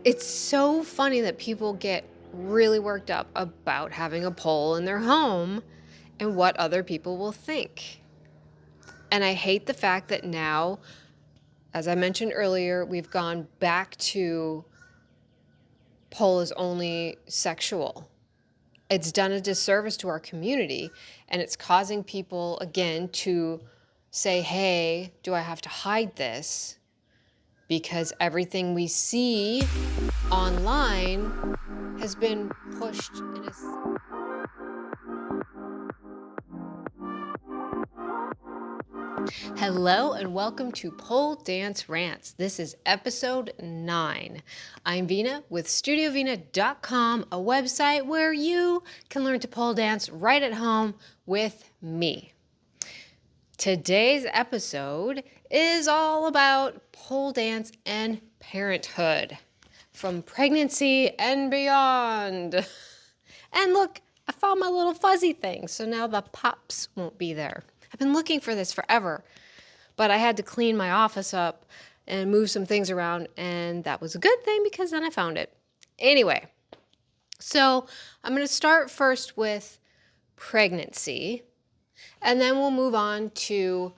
It's so funny that people get really worked up about having a pole in their home and what other people will think. And I hate the fact that now, as I mentioned earlier, we've gone back to pole is only sexual. It's done a disservice to our community, and it's causing people, again, to say, hey, do I have to hide this? Because everything we see online has been pushed in a. Hello and welcome to Pole Dance Rants. This is episode 9. I'm Vina with StudioVina.com, a website where you can learn to pole dance right at home with me. Today's episode is all about pole dance and parenthood, from pregnancy and beyond. And look, I found my little fuzzy thing, so now the pops won't be there. I've been looking for this forever, but I had to clean my office up and move some things around, and that was a good thing because then I found it. Anyway, so I'm going to start first with pregnancy, and then we'll move on to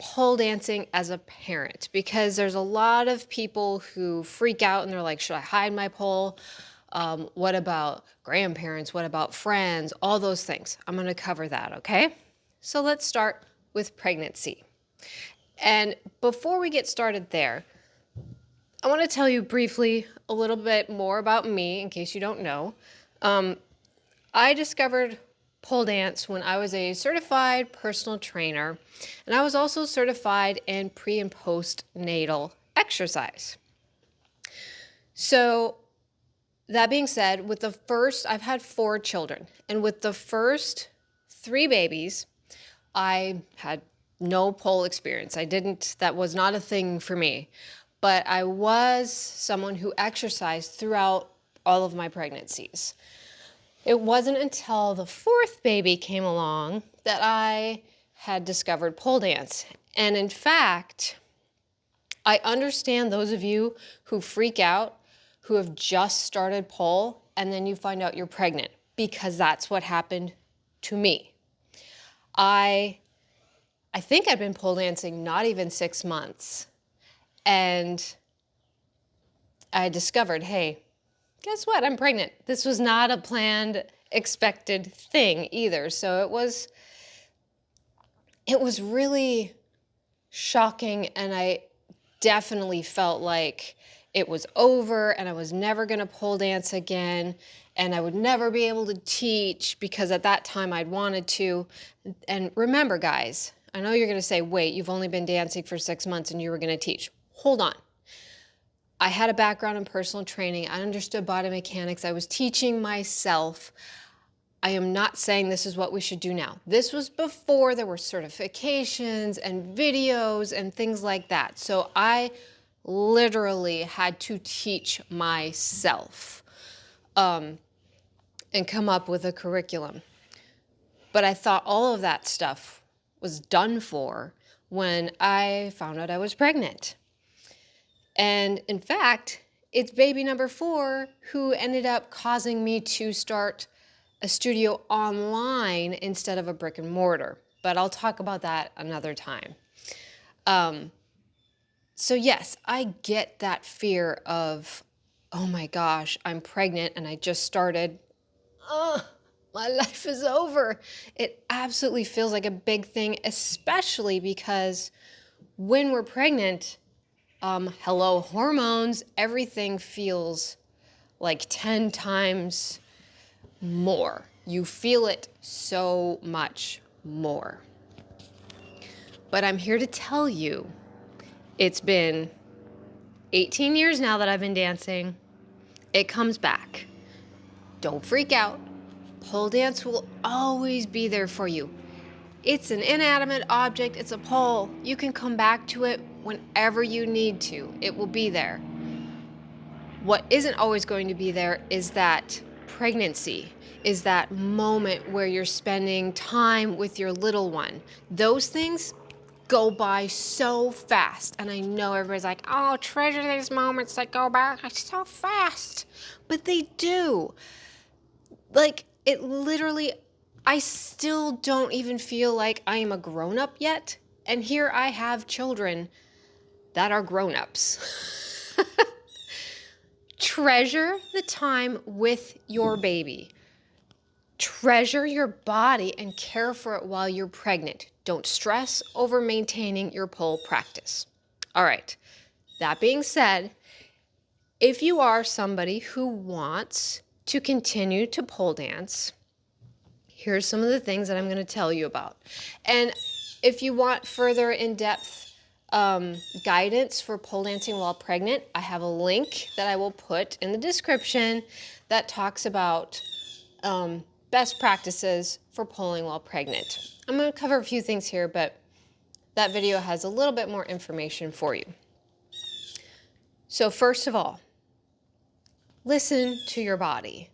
pole dancing as a parent, because there's a lot of people who freak out and they're like, should I hide my pole? What about grandparents? What about friends? All those things. I'm going to cover that, okay? So let's start with pregnancy. And before we get started there, I want to tell you briefly a little bit more about me in case you don't know. I discovered pole dance when I was a certified personal trainer, and I was also certified in pre and postnatal exercise. So that being said, I've had 4 children, and with the first 3 babies, I had no pole experience. That was not a thing for me, but I was someone who exercised throughout all of my pregnancies. It wasn't until the 4th baby came along that I had discovered pole dance. And in fact, I understand those of you who freak out, who have just started pole, and then you find out you're pregnant, because that's what happened to me. I think I'd been pole dancing not even 6 months, and I discovered, hey, guess what? I'm pregnant. This was not a planned, expected thing either. So it was really shocking, and I definitely felt like it was over and I was never going to pole dance again, and I would never be able to teach, because at that time I'd wanted to. And remember, guys, I know you're going to say, wait, you've only been dancing for 6 months and you were going to teach. Hold on. I had a background in personal training. I understood body mechanics. I was teaching myself. I am not saying this is what we should do now. This was before there were certifications and videos and things like that. So I literally had to teach myself and come up with a curriculum. But I thought all of that stuff was done for when I found out I was pregnant. And in fact, it's baby number 4 who ended up causing me to start a studio online instead of a brick and mortar. But I'll talk about that another time. So yes, I get that fear of, oh my gosh, I'm pregnant and I just started. My life is over. It absolutely feels like a big thing, especially because when we're pregnant, hello, hormones, everything feels like 10 times more. You feel it so much more. But I'm here to tell you, it's been 18 years now that I've been dancing. It comes back. Don't freak out. Pole dance will always be there for you. It's an inanimate object. It's a pole. You can come back to it whenever you need to. It will be there. What isn't always going to be there is that pregnancy, is that moment where you're spending time with your little one. Those things go by so fast. And I know everybody's like, oh, treasure these moments that go by so fast. But they do. Like, it literally, I still don't even feel like I am a grown-up yet. And here I have children that are grown-ups. Treasure the time with your baby. Treasure your body and care for it while you're pregnant. Don't stress over maintaining your pole practice. All right. That being said, if you are somebody who wants to continue to pole dance, here's some of the things that I'm going to tell you about. And if you want further in-depth guidance for pole dancing while pregnant, I have a link that I will put in the description that talks about best practices for poling while pregnant. I'm going to cover a few things here, but that video has a little bit more information for you. So first of all, listen to your body.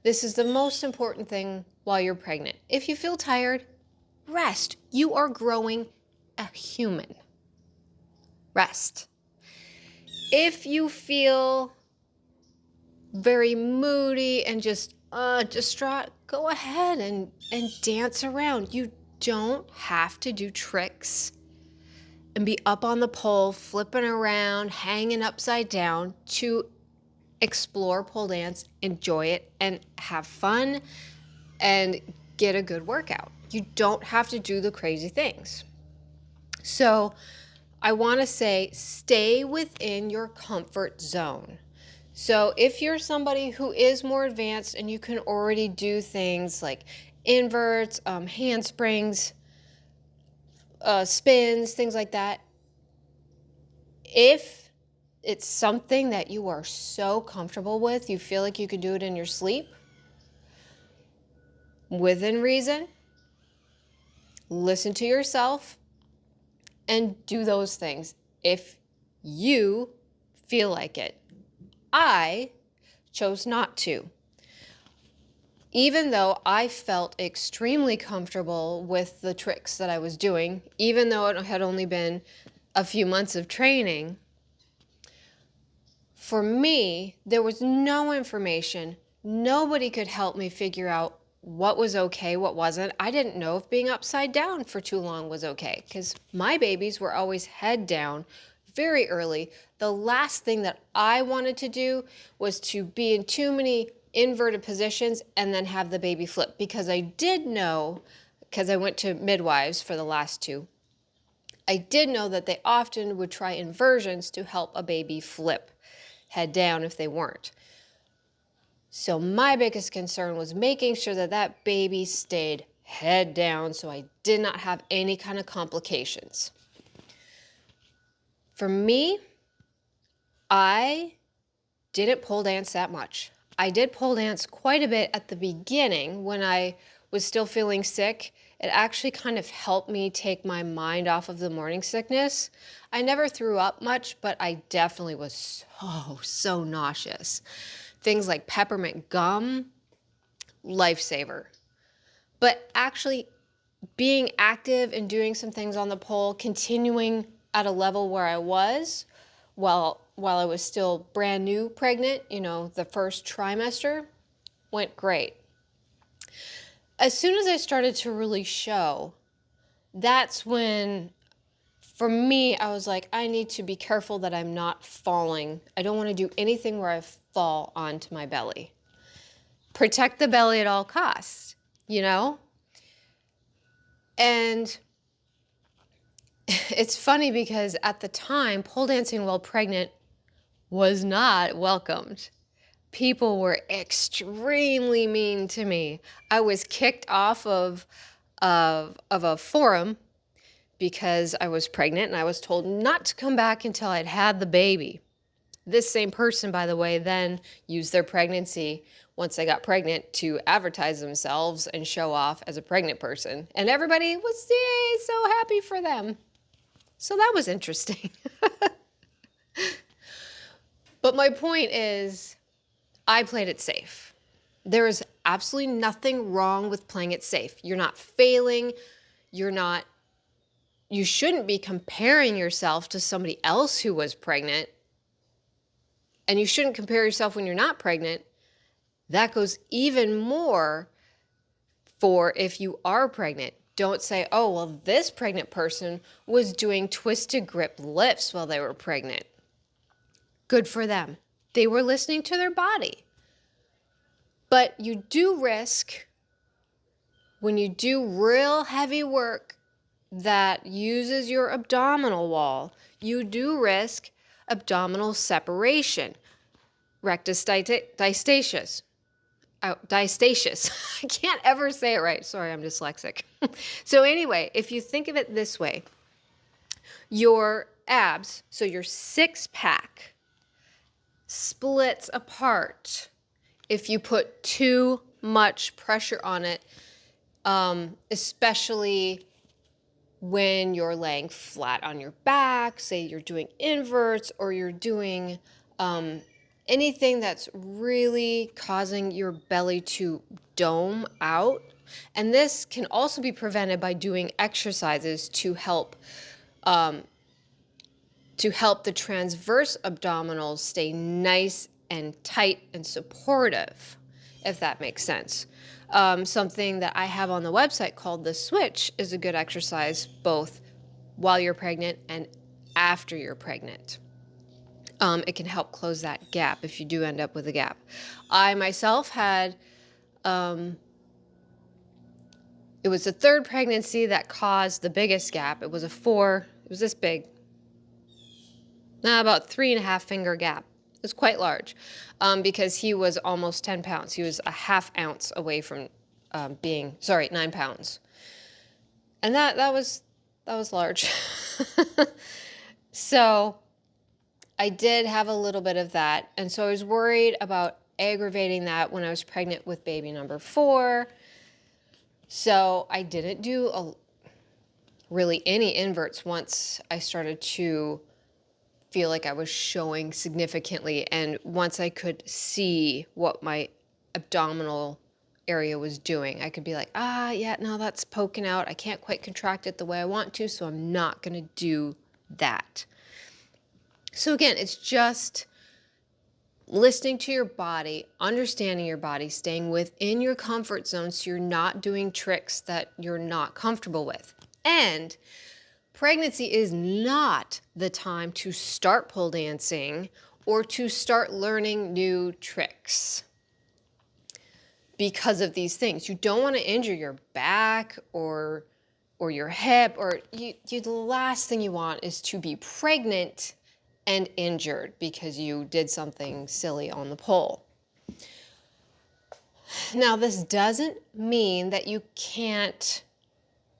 This is the most important thing while you're pregnant. If you feel tired, rest. You are growing a human. Rest. If you feel very moody and just distraught, go ahead and dance around. You don't have to do tricks and be up on the pole, flipping around, hanging upside down to explore pole dance, enjoy it, and have fun and get a good workout. You don't have to do the crazy things. So I want to say, stay within your comfort zone. So if you're somebody who is more advanced and you can already do things like inverts, handsprings, spins, things like that, if it's something that you are so comfortable with, you feel like you could do it in your sleep, within reason, listen to yourself and do those things if you feel like it. I chose not to. Even though I felt extremely comfortable with the tricks that I was doing, even though it had only been a few months of training, for me, there was no information. Nobody could help me figure out what was okay, what wasn't. I didn't know if being upside down for too long was okay because my babies were always head down very early. The last thing that I wanted to do was to be in too many inverted positions and then have the baby flip, because I did know, because I went to midwives for the last two, I did know that they often would try inversions to help a baby flip head down if they weren't. So my biggest concern was making sure that that baby stayed head down so I did not have any kind of complications. For me, I didn't pole dance that much. I did pole dance quite a bit at the beginning when I was still feeling sick. It actually kind of helped me take my mind off of the morning sickness. I never threw up much, but I definitely was so nauseous. Things like peppermint gum, lifesaver. But actually being active and doing some things on the pole, continuing at a level where I was while I was still brand new pregnant, the first trimester, went great. As soon as I started to really show, that's when, for me, I was like, I need to be careful that I'm not falling. I don't want to do anything where I fall onto my belly. Protect the belly at all costs, And it's funny because at the time, pole dancing while pregnant was not welcomed. People were extremely mean to me. I was kicked off of a forum because I was pregnant and I was told not to come back until I'd had the baby. This same person, by the way, then used their pregnancy once I got pregnant to advertise themselves and show off as a pregnant person. And everybody was so happy for them. So that was interesting. But my point is, I played it safe. There is absolutely nothing wrong with playing it safe. You're not failing. You're not you shouldn't be comparing yourself to somebody else who was pregnant. And you shouldn't compare yourself when you're not pregnant. That goes even more for if you are pregnant. Don't say, oh, well, this pregnant person was doing twisted grip lifts while they were pregnant. Good for them. They were listening to their body. But you do risk, when you do real heavy work that uses your abdominal wall, you do risk abdominal separation, rectus diastasis. Oh, diastasis. I can't ever say it right. Sorry, I'm dyslexic. So anyway, if you think of it this way, your abs, so your six-pack, splits apart if you put too much pressure on it, especially when you're laying flat on your back, say you're doing inverts or you're doing anything that's really causing your belly to dome out. And this can also be prevented by doing exercises to help the transverse abdominals stay nice and tight and supportive, if that makes sense. Something that I have on the website called the switch is a good exercise both while you're pregnant and after you're pregnant. It can help close that gap if you do end up with a gap. I myself had, it was the third pregnancy that caused the biggest gap. It was it was this big. About 3.5 finger gap. It was quite large because he was almost 10 pounds. He was a half ounce away from 9 pounds. And that was large. So I did have a little bit of that. And so I was worried about aggravating that when I was pregnant with baby number 4. So I didn't do really any inverts once I started to feel like I was showing significantly, and once I could see what my abdominal area was doing, I could be like, yeah, no, that's poking out. I can't quite contract it the way I want to, so I'm not going to do that. So again, it's just listening to your body, understanding your body, staying within your comfort zone so you're not doing tricks that you're not comfortable with. And pregnancy is not the time to start pole dancing or to start learning new tricks because of these things. You don't want to injure your back or your hip, or the last thing you want is to be pregnant and injured because you did something silly on the pole. Now, this doesn't mean that you can't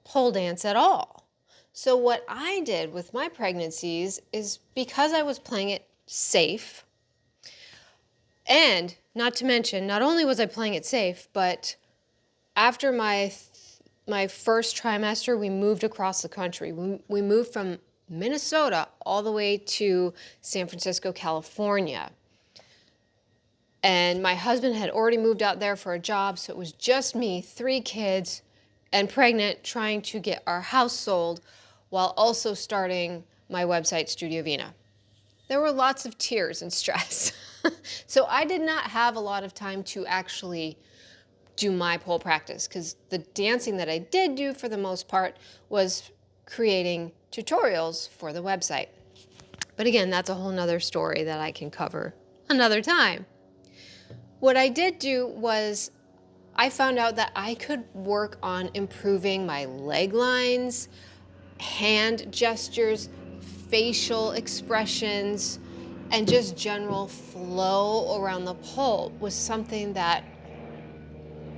pole dance at all. So what I did with my pregnancies is, because I was playing it safe, and not to mention, not only was I playing it safe, but after my first trimester, we moved across the country. We moved from Minnesota all the way to San Francisco, California. And my husband had already moved out there for a job, so it was just me, 3 kids, and pregnant, trying to get our house sold while also starting my website, Studio Vina. There were lots of tears and stress. So I did not have a lot of time to actually do my pole practice, because the dancing that I did do for the most part was creating tutorials for the website. But again, that's a whole nother story that I can cover another time. What I did do was I found out that I could work on improving my leg lines, hand gestures, facial expressions, and just general flow around the pole was something that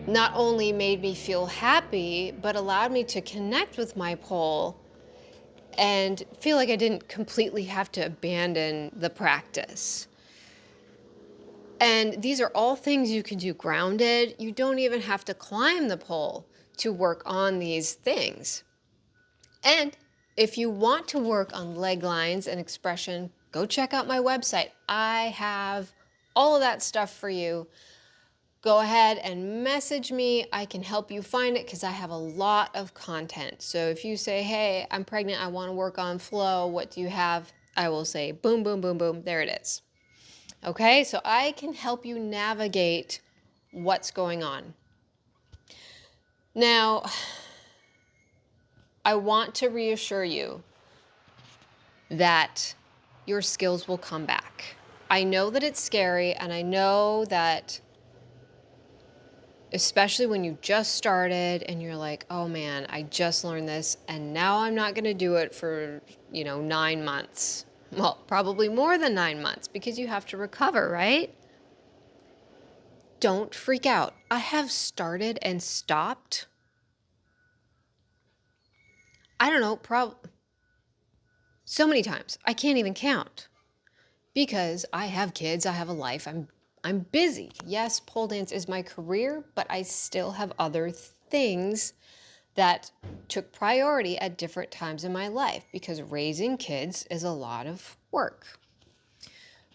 not only made me feel happy, but allowed me to connect with my pole and feel like I didn't completely have to abandon the practice. And these are all things you can do grounded. You don't even have to climb the pole to work on these things. And if you want to work on leg lines and expression, go check out my website. I have all of that stuff for you. go ahead and message me. I can help you find it because I have a lot of content. So if you say, hey, I'm pregnant, I want to work on flow, what do you have? I will say, boom, boom, boom, boom, there it is. Okay, so I can help you navigate what's going on. Now, I want to reassure you that your skills will come back. I know that it's scary, and I know that especially when you just started and you're like, oh man, I just learned this and now I'm not going to do it for, 9 months. Well, probably more than 9 months because you have to recover, right? Don't freak out. I have started and stopped. I don't know, so many times. I can't even count because I have kids, I have a life, I'm busy. Yes, pole dance is my career, but I still have other things that took priority at different times in my life because raising kids is a lot of work.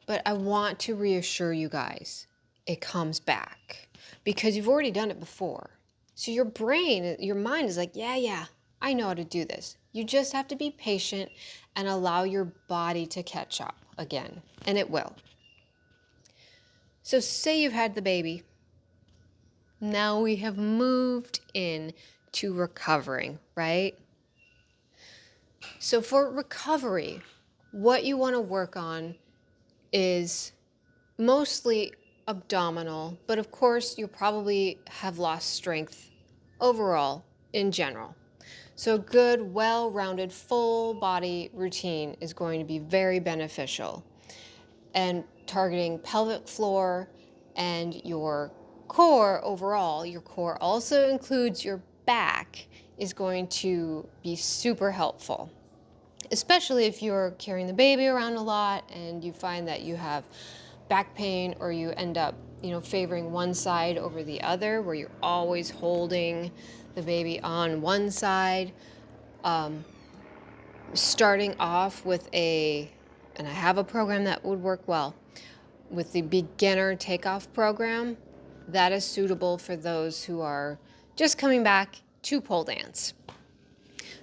But I want to reassure you guys, it comes back because you've already done it before. So your brain, your mind is like, yeah, I know how to do this. You just have to be patient and allow your body to catch up again, and it will. So say you've had the baby. Now we have moved in to recovering, right? So for recovery, what you want to work on is mostly abdominal, but of course you probably have lost strength overall in general. So a good, well-rounded, full body routine is going to be very beneficial. And targeting pelvic floor and your core overall, your core also includes your back, is going to be super helpful. Especially if you're carrying the baby around a lot and you find that you have back pain or you end up, favoring one side over the other where you're always holding the baby on one side. Starting off with and I have a program that would work well, with the beginner takeoff program, that is suitable for those who are just coming back to pole dance.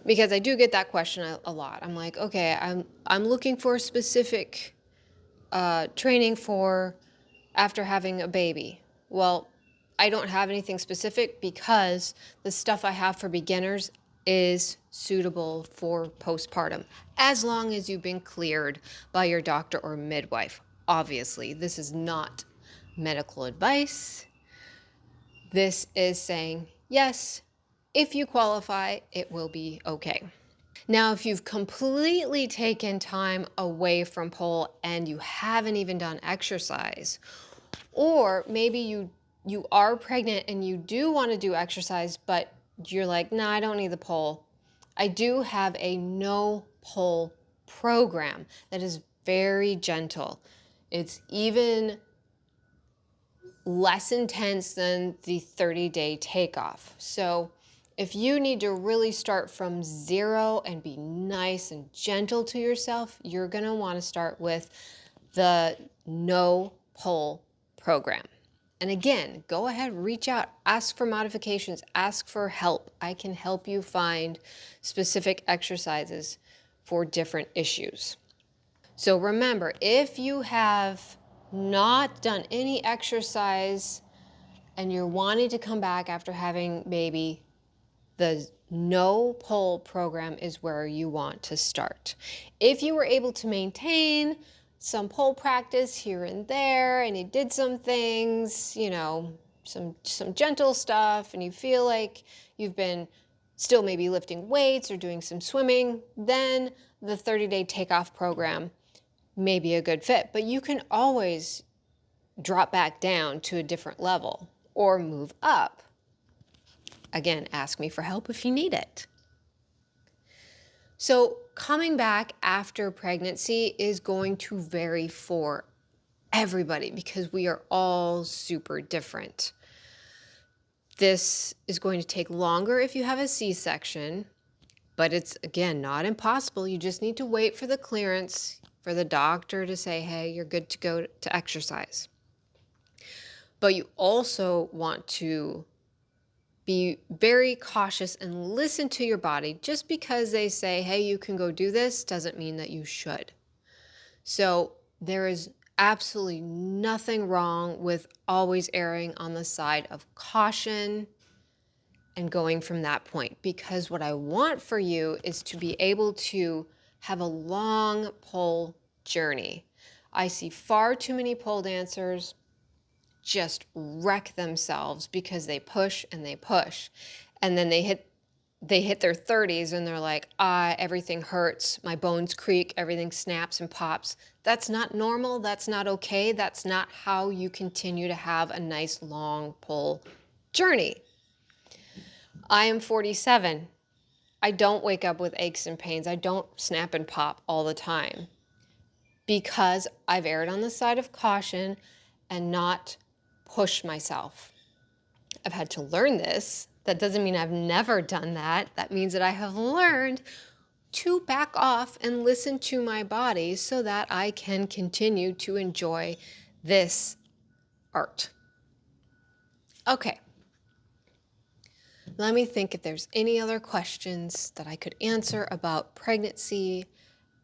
Because I do get that question a lot. I'm like, okay, I'm looking for specific training for after having a baby. Well, I don't have anything specific because the stuff I have for beginners is suitable for postpartum, as long as you've been cleared by your doctor or midwife. Obviously, this is not medical advice. This is saying, yes, if you qualify, it will be okay. Now, if you've completely taken time away from pole and you haven't even done exercise, or maybe you are pregnant and you do want to do exercise, but you're like, nah, I don't need the pole. I do have a no pole program that is very gentle. It's even less intense than the 30-day takeoff. So if you need to really start from zero and be nice and gentle to yourself, you're going to want to start with the no pole program. And again, go ahead, reach out, ask for modifications, ask for help. I can help you find specific exercises for different issues. So remember, if you have not done any exercise and you're wanting to come back after having baby, the no pole program is where you want to start. If you were able to maintain some pole practice here and there and you did some things, some gentle stuff, and you feel like you've been still maybe lifting weights or doing some swimming, then the 30-day takeoff program may be a good fit. But you can always drop back down to a different level or move up. Again, ask me for help if you need it. So coming back after pregnancy is going to vary for everybody because we are all super different. This is going to take longer if you have a C-section, but it's, again, not impossible. You just need to wait for the clearance for the doctor to say, hey, you're good to go to exercise. But you also want to be very cautious and listen to your body. Just because they say, hey, you can go do this, doesn't mean that you should. So there is absolutely nothing wrong with always erring on the side of caution and going from that point. Because what I want for you is to be able to have a long pole journey. I see far too many pole dancers just wreck themselves because they push and they push, and then they hit their 30s and they're like, everything hurts, my bones creak, everything snaps and pops. That's not normal. That's not okay. That's not how you continue to have a nice long pole journey. I am 47. I don't wake up with aches and pains. I don't snap and pop all the time because I've erred on the side of caution and not push myself. I've had to learn this. That doesn't mean I've never done that. That means that I have learned to back off and listen to my body so that I can continue to enjoy this art. Okay. Let me think if there's any other questions that I could answer about pregnancy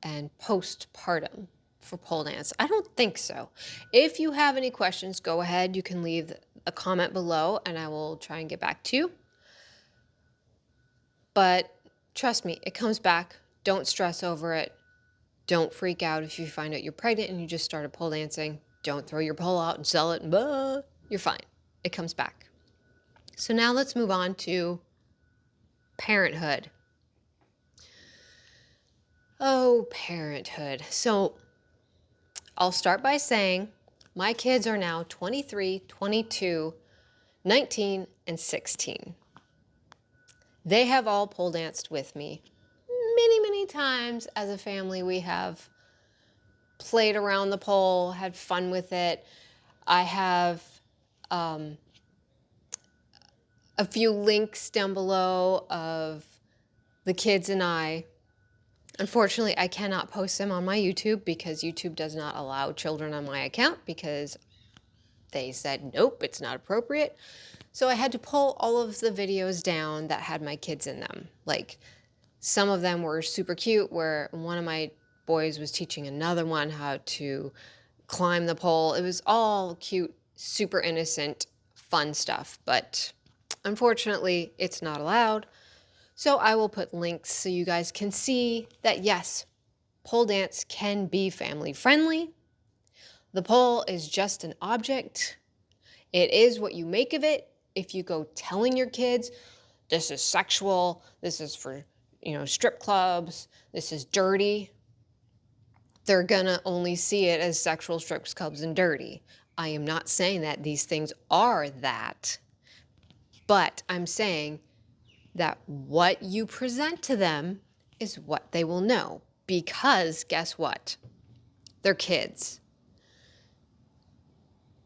and postpartum for pole dance. I don't think so. If you have any questions, go ahead. You can leave a comment below and I will try and get back to you. But trust me, it comes back. Don't stress over it. Don't freak out if you find out you're pregnant and you just started pole dancing. Don't throw your pole out and sell it. You're fine. It comes back. So now let's move on to parenthood. Oh, parenthood. So I'll start by saying my kids are now 23, 22, 19, and 16. They have all pole danced with me. Many, many times as a family, we have played around the pole, had fun with it. I have a few links down below of the kids and I. Unfortunately, I cannot post them on my YouTube because YouTube does not allow children on my account because they said, nope, it's not appropriate. So I had to pull all of the videos down that had my kids in them. Like some of them were super cute where one of my boys was teaching another one how to climb the pole. It was all cute, super innocent, fun stuff. But unfortunately, it's not allowed. So I will put links so you guys can see that yes, pole dance can be family friendly. The pole is just an object. It is what you make of it. If you go telling your kids, this is sexual, this is for, strip clubs, this is dirty, they're gonna only see it as sexual, strip clubs, and dirty. I am not saying that these things are that, but I'm saying that what you present to them is what they will know. Because guess what? They're kids.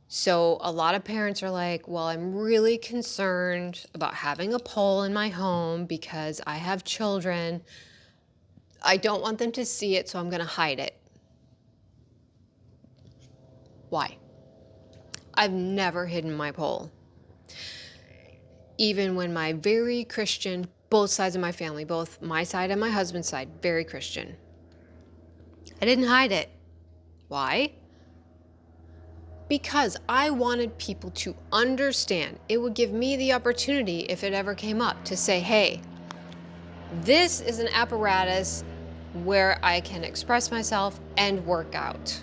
So a lot of parents are like, well, I'm really concerned about having a pole in my home because I have children. I don't want them to see it, so I'm going to hide it. Why? I've never hidden my pole. Even when my very Christian, both sides of my family, both my side and my husband's side, very Christian. I didn't hide it. Why? Because I wanted people to understand. It would give me the opportunity, if it ever came up, to say, hey, this is an apparatus where I can express myself and work out.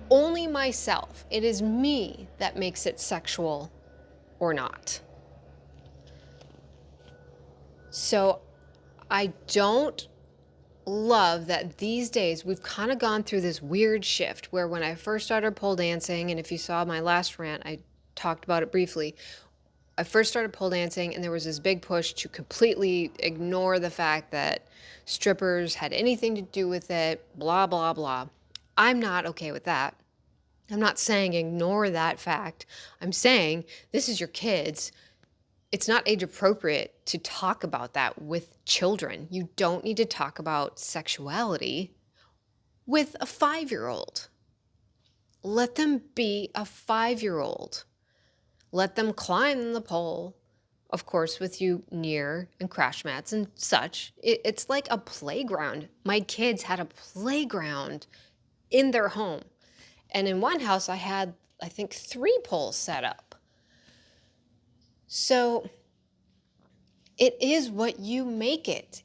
Only myself. It is me that makes it sexual or not. So I don't love that these days we've kind of gone through this weird shift where when I first started pole dancing, and if you saw my last rant, I talked about it briefly. I first started pole dancing and there was this big push to completely ignore the fact that strippers had anything to do with it, blah, blah, blah. I'm not okay with that. I'm not saying ignore that fact. I'm saying this is your kids. It's not age appropriate to talk about that with children. You don't need to talk about sexuality with a 5-year-old. Let them be a 5-year-old. Let them climb the pole, of course, with you near and crash mats and such. It's like a playground. My kids had a playground in their home. And in one house, I had, I think, 3 poles set up. So it is what you make it.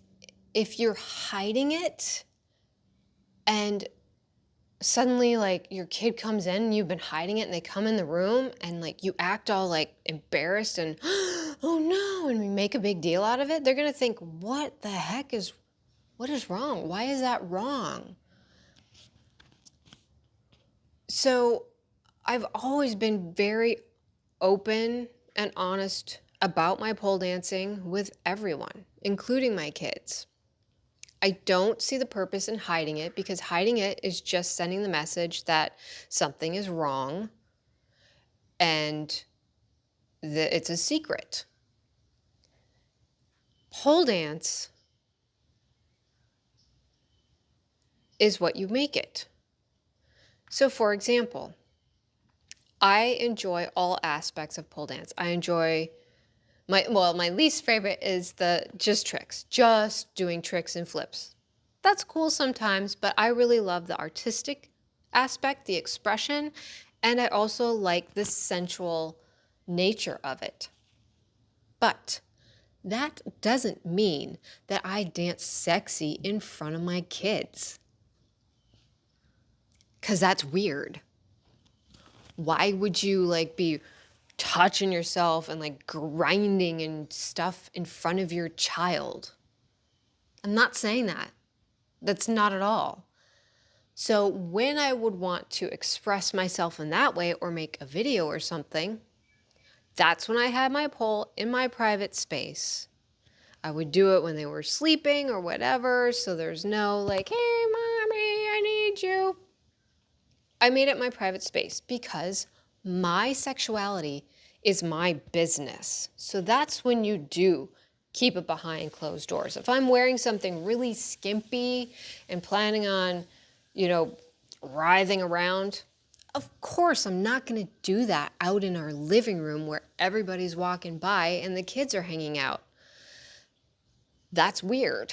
If you're hiding it and suddenly like your kid comes in and you've been hiding it and they come in the room and like you act all like embarrassed and oh no, and we make a big deal out of it, they're going to think, what is wrong? Why is that wrong? So I've always been very open and honest about my pole dancing with everyone, including my kids. I don't see the purpose in hiding it because hiding it is just sending the message that something is wrong and that it's a secret. Pole dance is what you make it. So for example, I enjoy all aspects of pole dance. I enjoy my least favorite is the just tricks, just doing tricks and flips. That's cool sometimes, but I really love the artistic aspect, the expression, and I also like the sensual nature of it. But that doesn't mean that I dance sexy in front of my kids, because that's weird. Why would you like be touching yourself and like grinding and stuff in front of your child? I'm not saying that. That's not at all. So when I would want to express myself in that way or make a video or something, that's when I had my pole in my private space. I would do it when they were sleeping or whatever, so there's no like, hey, mommy, I need you. I made it my private space because my sexuality is my business. So that's when you do keep it behind closed doors. If I'm wearing something really skimpy and planning on, writhing around, of course I'm not going to do that out in our living room where everybody's walking by and the kids are hanging out. That's weird.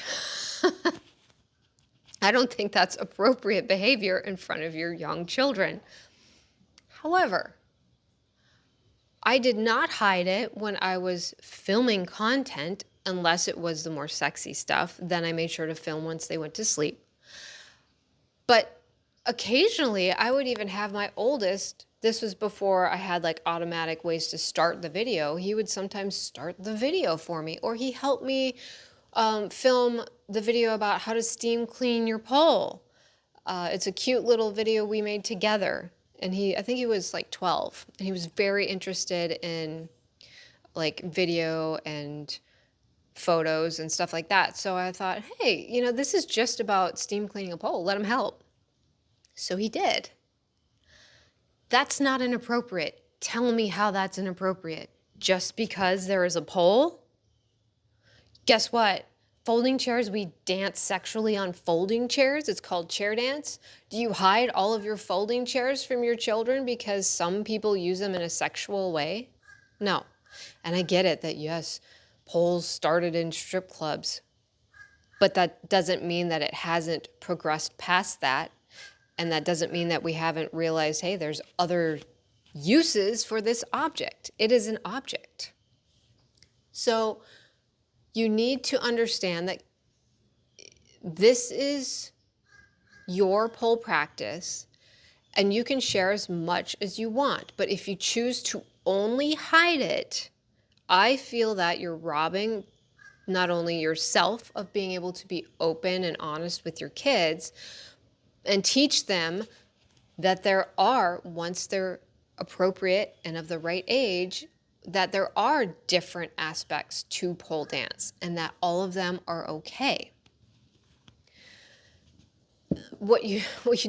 I don't think that's appropriate behavior in front of your young children. However, I did not hide it when I was filming content unless it was the more sexy stuff. Then I made sure to film once they went to sleep. But occasionally I would even have my oldest, this was before I had like automatic ways to start the video. He would sometimes start the video for me, or he helped me film the video about how to steam clean your pole. It's a cute little video we made together. And I think he was like 12, and he was very interested in like video and photos and stuff like that. So I thought, hey, this is just about steam cleaning a pole. Let him help. So he did. That's not inappropriate. Tell me how that's inappropriate. Just because there is a pole? Guess what? Folding chairs, we dance sexually on folding chairs. It's called chair dance. Do you hide all of your folding chairs from your children because some people use them in a sexual way? No. And I get it that yes, poles started in strip clubs, but that doesn't mean that it hasn't progressed past that. And that doesn't mean that we haven't realized, hey, there's other uses for this object. It is an object. So you need to understand that this is your pole practice and you can share as much as you want. But if you choose to only hide it, I feel that you're robbing not only yourself of being able to be open and honest with your kids and teach them that there are, once they're appropriate and of the right age, that there are different aspects to pole dance and that all of them are okay. What you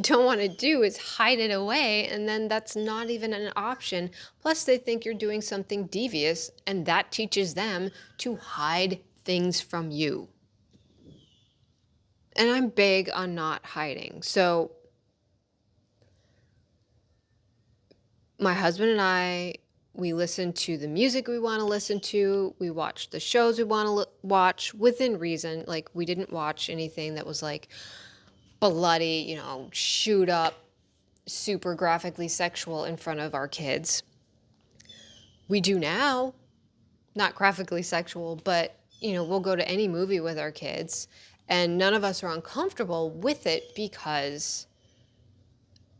don't want to do is hide it away, and then that's not even an option. Plus they think you're doing something devious, and that teaches them to hide things from you. And I'm big on not hiding. So my husband and I, we listen to the music we want to listen to. We watch the shows we want to watch within reason. Like, we didn't watch anything that was like bloody, shoot up, super graphically sexual in front of our kids. We do now, not graphically sexual, but, we'll go to any movie with our kids, and none of us are uncomfortable with it because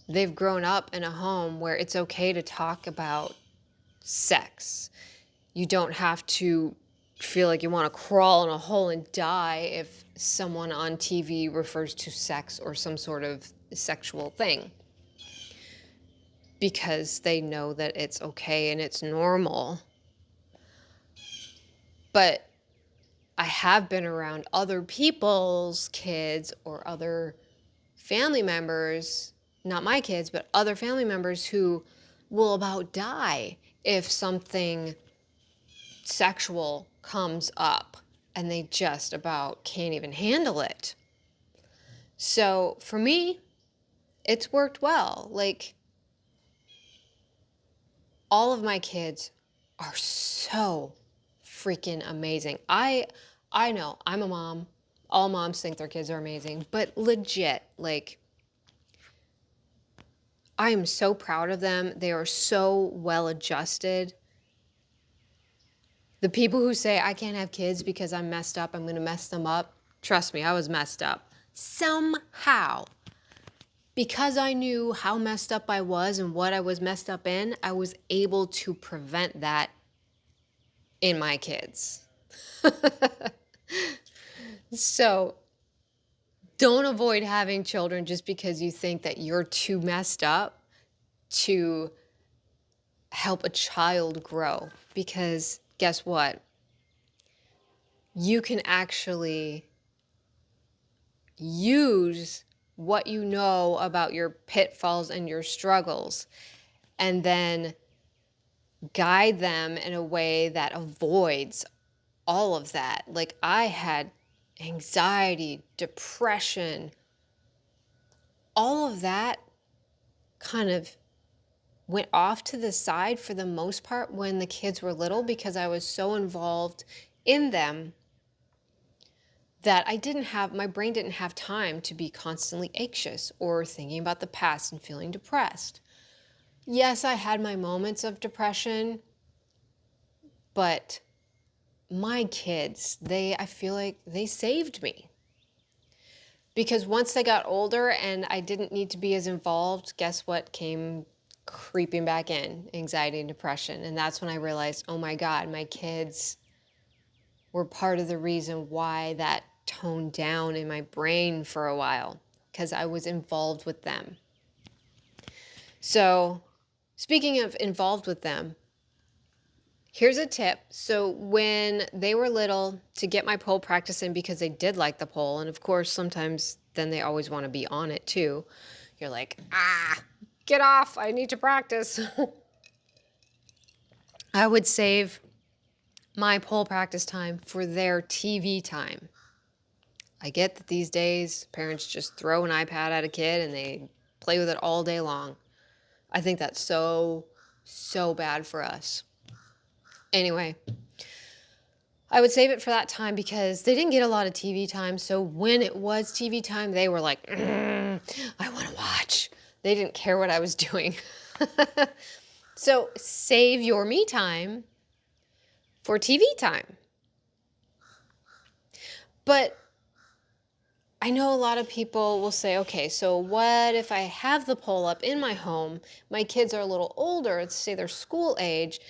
they've grown up in a home where it's okay to talk about sex. You don't have to feel like you want to crawl in a hole and die if someone on TV refers to sex or some sort of sexual thing, because they know that it's okay and it's normal. But I have been around other people's kids or other family members, not my kids, but other family members who will about die if something sexual comes up and they just about can't even handle it. So for me, it's worked well. Like, all of my kids are so freaking amazing. I know I'm a mom. All moms think their kids are amazing, but legit, like, I am so proud of them. They are so well adjusted. The people who say I can't have kids because I'm messed up, I'm going to mess them up. Trust me, I was messed up. Somehow, because I knew how messed up I was and what I was messed up in, I was able to prevent that in my kids. So don't avoid having children just because you think that you're too messed up to help a child grow. Because guess what? You can actually use what you know about your pitfalls and your struggles and then guide them in a way that avoids all of that. Like, I had anxiety, depression, all of that kind of went off to the side for the most part when the kids were little, because I was so involved in them that my brain didn't have time to be constantly anxious or thinking about the past and feeling depressed. Yes, I had my moments of depression, but my kids, I feel like they saved me. Because once they got older and I didn't need to be as involved, guess what came creeping back in? Anxiety and depression. And that's when I realized, oh my God, my kids were part of the reason why that toned down in my brain for a while, because I was involved with them. So, speaking of involved with them, here's a tip. So when they were little, to get my pole practice in, because they did like the pole, and of course sometimes then they always want to be on it too. You're like, get off, I need to practice. I would save my pole practice time for their TV time. I get that these days parents just throw an iPad at a kid and they play with it all day long. I think that's so bad for us. Anyway, I would save it for that time because they didn't get a lot of TV time. So when it was TV time, they were like, I want to watch. They didn't care what I was doing. So save your me time for TV time. But I know a lot of people will say, okay, so what if I have the pole up in my home, my kids are a little older, let's say they're school age,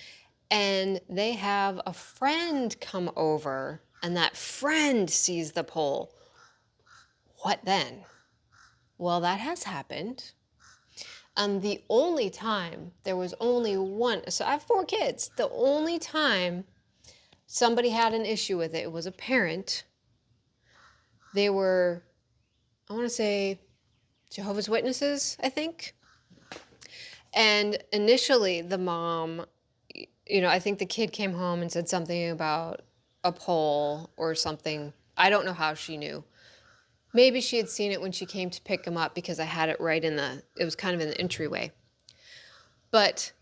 and they have a friend come over and that friend sees the pole. What then? Well, that has happened. The only time, there was only one, so I have 4 kids. The only time somebody had an issue with it was a parent. They were, I want to say, Jehovah's Witnesses, I think. And initially the mom, I think the kid came home and said something about a pole or something. I don't know how she knew. Maybe she had seen it when she came to pick him up because I had it right it was kind of in the entryway. But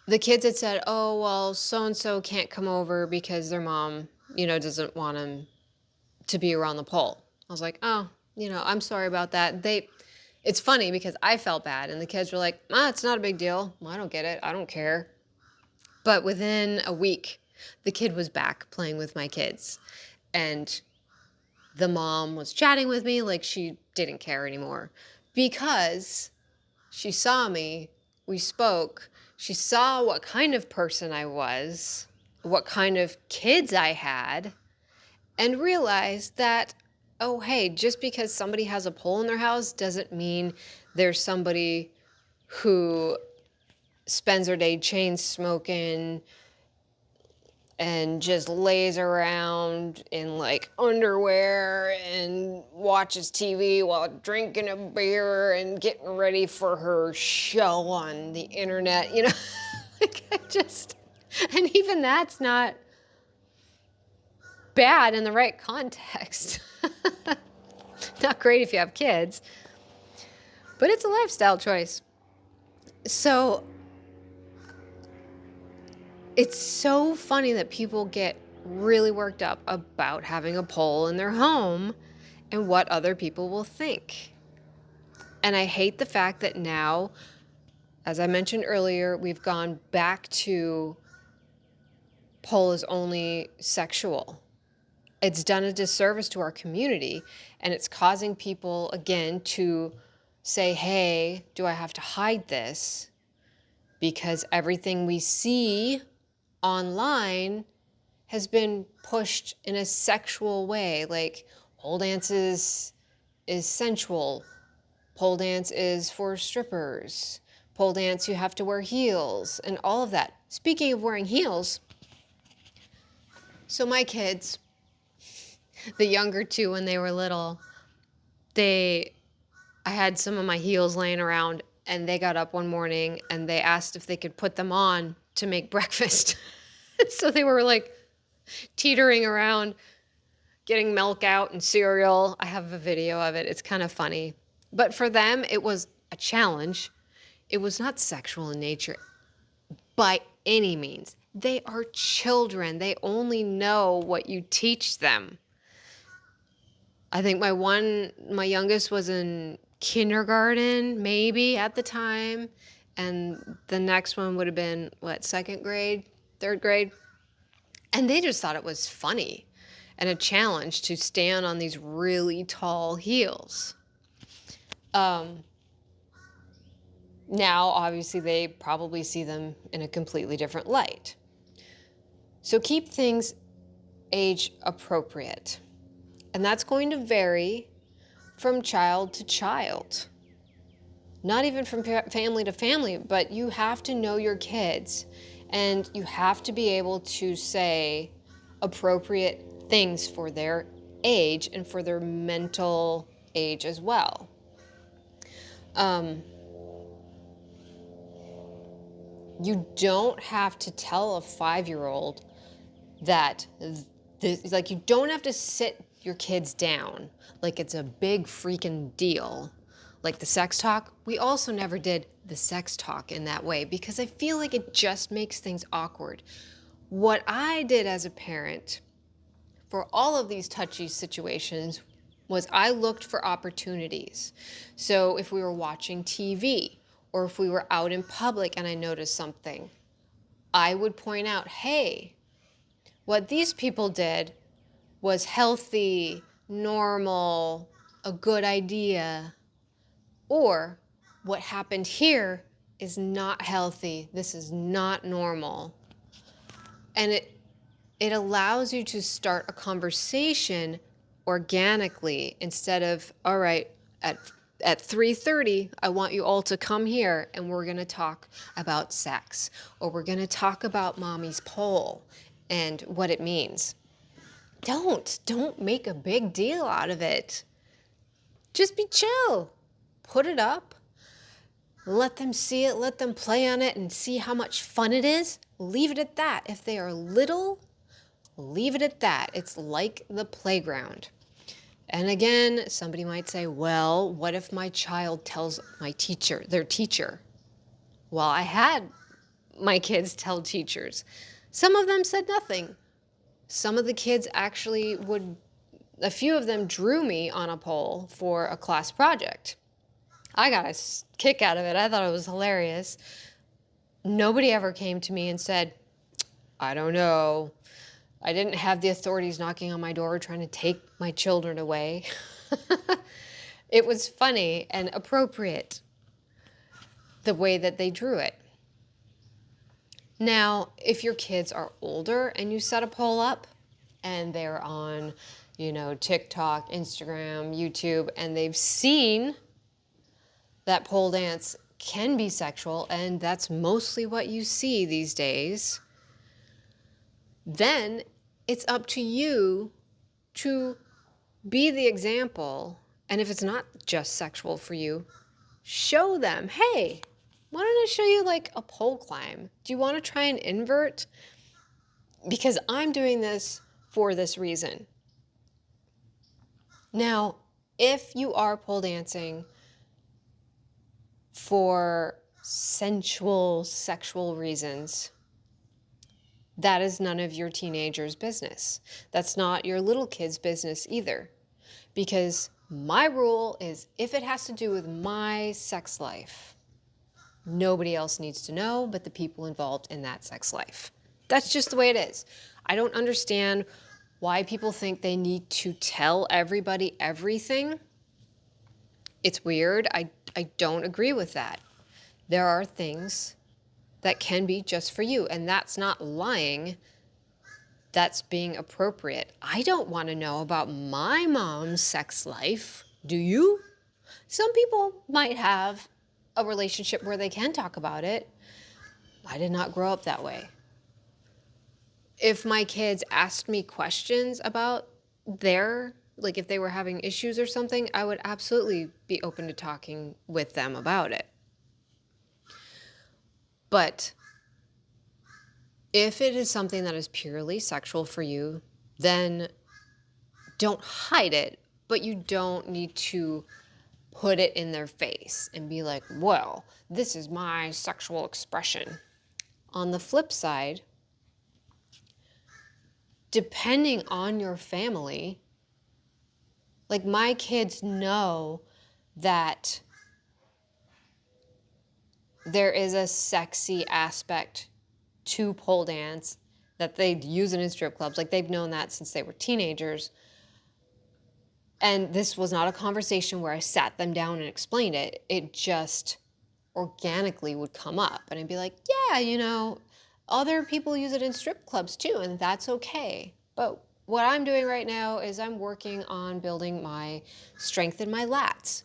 the kids had said, oh, well, so-and-so can't come over because their mom, doesn't want them to be around the pole. I was like, oh, I'm sorry about that. It's funny because I felt bad and the kids were like, it's not a big deal. Well, I don't get it. I don't care. But within a week, the kid was back playing with my kids. And the mom was chatting with me like she didn't care anymore because she saw me, we spoke, she saw what kind of person I was, what kind of kids I had, and realized that, oh, hey, just because somebody has a pole in their house doesn't mean there's somebody who spends their day chain smoking and just lays around in like underwear and watches TV while drinking a beer and getting ready for her show on the internet, like and even that's not bad in the right context. Not great if you have kids, but it's a lifestyle choice. So it's so funny that people get really worked up about having a pole in their home and what other people will think. And I hate the fact that now, as I mentioned earlier, we've gone back to pole is only sexual. It's done a disservice to our community, and it's causing people, again, to say, hey, do I have to hide this? Because everything we see online has been pushed in a sexual way. Like pole dance is sensual. Pole dance is for strippers. Pole dance, you have to wear heels and all of that. Speaking of wearing heels, so my kids, the younger two when they were little, I had some of my heels laying around and they got up one morning and they asked if they could put them on to make breakfast. So they were like teetering around, getting milk out and cereal. I have a video of it. It's kind of funny. But for them, it was a challenge. It was not sexual in nature by any means. They are children. They only know what you teach them. I think my youngest was in kindergarten, maybe at the time. And the next one would have been, second grade, third grade? And they just thought it was funny and a challenge to stand on these really tall heels. Now, obviously, they probably see them in a completely different light. So keep things age appropriate. And that's going to vary from child to child. Not even from family to family, but you have to know your kids and you have to be able to say appropriate things for their age and for their mental age as well. You don't have to tell a 5-year-old that, you don't have to sit your kids down like it's a big freaking deal. Like the sex talk, we also never did the sex talk in that way because I feel like it just makes things awkward. What I did as a parent for all of these touchy situations was I looked for opportunities. So if we were watching TV or if we were out in public and I noticed something, I would point out, hey, what these people did was healthy, normal, a good idea. Or what happened here is not healthy. This is not normal. And it allows you to start a conversation organically instead of, all right, at 3:30, I want you all to come here and we're going to talk about sex, or we're going to talk about mommy's pole and what it means. Don't make a big deal out of it. Just be chill. Put it up. Let them see it. Let them play on it and see how much fun it is. Leave it at that. If they are little, leave it at that. It's like the playground. And again, somebody might say, well, what if my child tells their teacher? Well, I had my kids tell teachers. Some of them said nothing. Some of the kids actually a few of them drew me on a pole for a class project. I got a kick out of it. I thought it was hilarious. Nobody ever came to me and said, I don't know. I didn't have the authorities knocking on my door trying to take my children away. It was funny and appropriate, the way that they drew it. Now, if your kids are older and you set a poll up and they're on, TikTok, Instagram, YouTube, and they've seen that pole dance can be sexual, and that's mostly what you see these days, then it's up to you to be the example. And if it's not just sexual for you, show them, hey, why don't I show you like a pole climb? Do you want to try an invert? Because I'm doing this for this reason. Now, if you are pole dancing for sensual, sexual reasons, that is none of your teenager's business. That's not your little kid's business either. Because my rule is if it has to do with my sex life, nobody else needs to know but the people involved in that sex life. That's just the way it is. I don't understand why people think they need to tell everybody everything. It's weird. I don't agree with that. There are things that can be just for you, and that's not lying. That's being appropriate. I don't want to know about my mom's sex life. Do you? Some people might have a relationship where they can talk about it. I did not grow up that way. If my kids asked me questions about if they were having issues or something, I would absolutely be open to talking with them about it. But if it is something that is purely sexual for you, then don't hide it, but you don't need to put it in their face and be like, well, this is my sexual expression. On the flip side, depending on your family, like my kids know that there is a sexy aspect to pole dance, that they use it in strip clubs. Like they've known that since they were teenagers. And this was not a conversation where I sat them down and explained it. It just organically would come up. And I'd be like, yeah, other people use it in strip clubs too, and that's okay. But what I'm doing right now is I'm working on building my strength in my lats,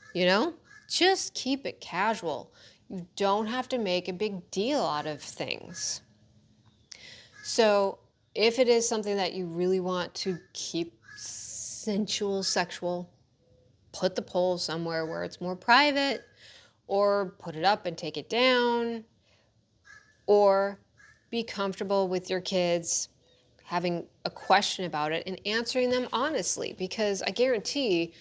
Just keep it casual. You don't have to make a big deal out of things. So if it is something that you really want to keep sensual, sexual, put the pole somewhere where it's more private, or put it up and take it down, or be comfortable with your kids having a question about it and answering them honestly, because I guarantee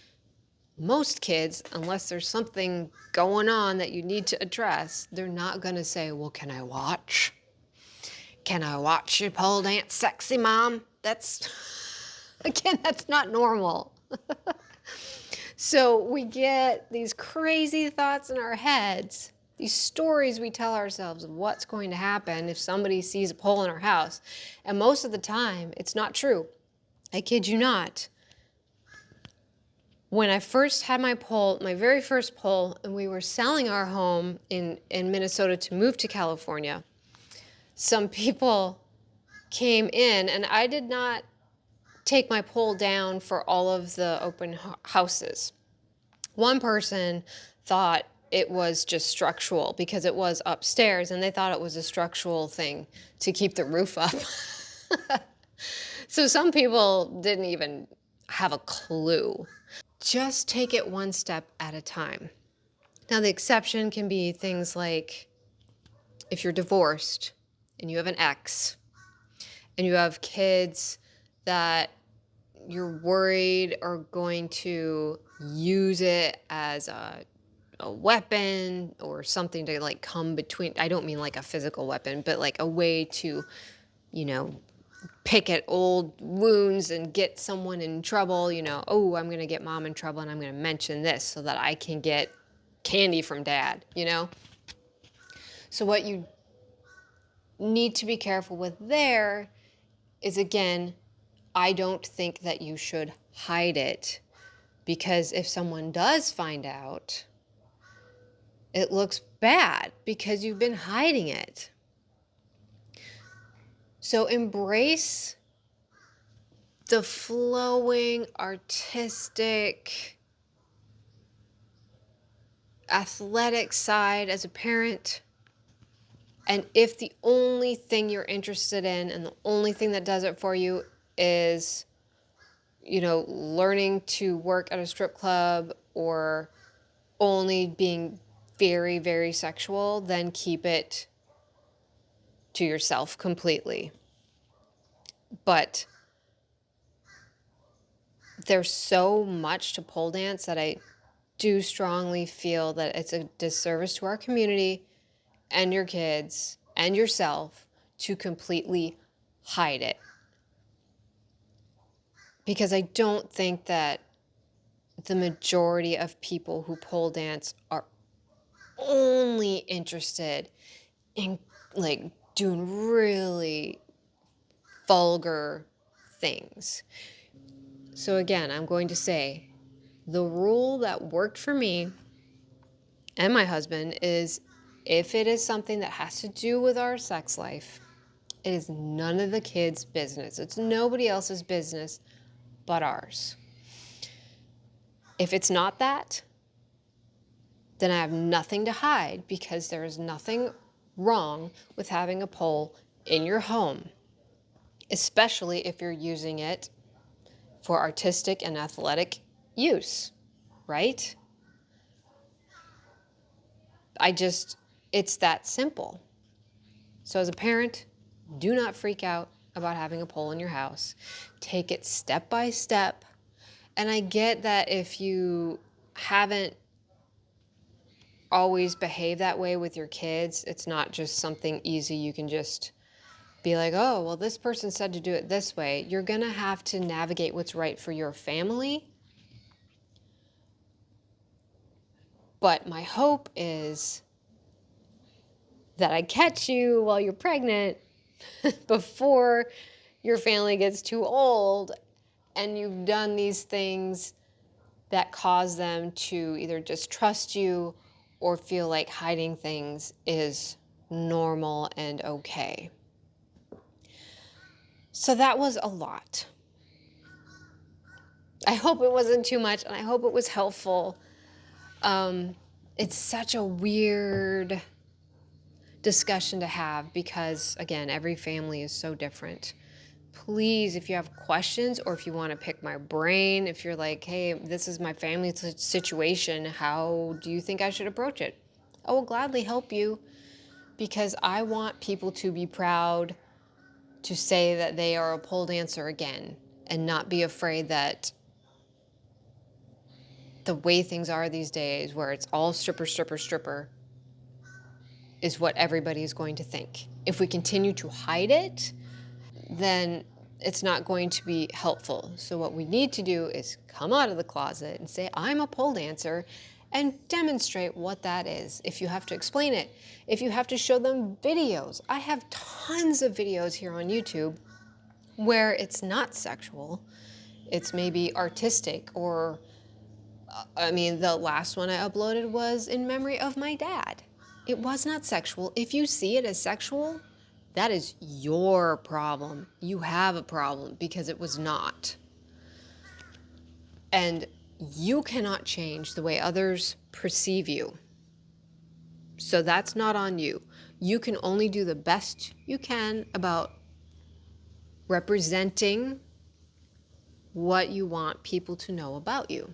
most kids, unless there's something going on that you need to address, they're not going to say, well, can I watch? Can I watch you pole dance sexy, Mom? That's not normal. So we get these crazy thoughts in our heads, these stories we tell ourselves of what's going to happen if somebody sees a pole in our house. And most of the time, it's not true. I kid you not. When I first had my very first pole, and we were selling our home in Minnesota to move to California, some people came in, and I did not take my pole down for all of the open houses. One person thought it was just structural because it was upstairs, and they thought it was a structural thing to keep the roof up. So some people didn't even have a clue. Just take it one step at a time. Now, the exception can be things like if you're divorced and you have an ex and you have kids that you're worried are going to use it as a a weapon or something to like come between. I don't mean like a physical weapon, but like a way to, you know, pick at old wounds and get someone in trouble. Oh, I'm going to get mom in trouble and I'm going to mention this so that I can get candy from dad. So what you need to be careful with there is, again, I don't think that you should hide it, because if someone does find out, it looks bad because you've been hiding it. So embrace the flowing, artistic, athletic side as a parent. And if the only thing you're interested in and the only thing that does it for you is, learning to work at a strip club or only being very, very sexual, then keep it to yourself completely. But there's so much to pole dance that I do strongly feel that it's a disservice to our community and your kids and yourself to completely hide it. Because I don't think that the majority of people who pole dance are only interested in like doing really vulgar things. So again, I'm going to say the rule that worked for me and my husband is, if it is something that has to do with our sex life, it is none of the kids' business. It's nobody else's business but ours. If it's not that, then I have nothing to hide, because there is nothing wrong with having a pole in your home, especially if you're using it for artistic and athletic use, right? It's that simple. So as a parent, do not freak out about having a pole in your house. Take it step by step. And I get that if you haven't always behaved that way with your kids, it's not just something easy you can just be like, oh, well, this person said to do it this way. You're going to have to navigate what's right for your family. But my hope is that I catch you while you're pregnant before your family gets too old and you've done these things that cause them to either distrust you or feel like hiding things is normal and okay. So that was a lot. I hope it wasn't too much, and I hope it was helpful. It's such a weird discussion to have because, again, every family is so different. Please, if you have questions or if you want to pick my brain, if you're like, hey, this is my family situation, how do you think I should approach it? I will gladly help you, because I want people to be proud to say that they are a pole dancer again and not be afraid that the way things are these days, where it's all stripper, stripper, stripper, is what everybody is going to think. If we continue to hide it, then it's not going to be helpful. So what we need to do is come out of the closet and say, I'm a pole dancer, and demonstrate what that is. If you have to explain it, if you have to show them videos. I have tons of videos here on YouTube where it's not sexual. It's maybe artistic, or the last one I uploaded was in memory of my dad. It was not sexual. If you see it as sexual, that is your problem. You have a problem, because it was not. And you cannot change the way others perceive you. So that's not on you. You can only do the best you can about representing what you want people to know about you.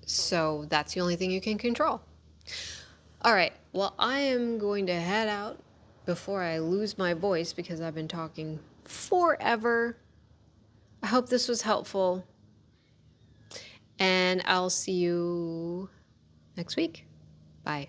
So that's the only thing you can control. All right, well, I am going to head out before I lose my voice, because I've been talking forever. I hope this was helpful, and I'll see you next week. Bye.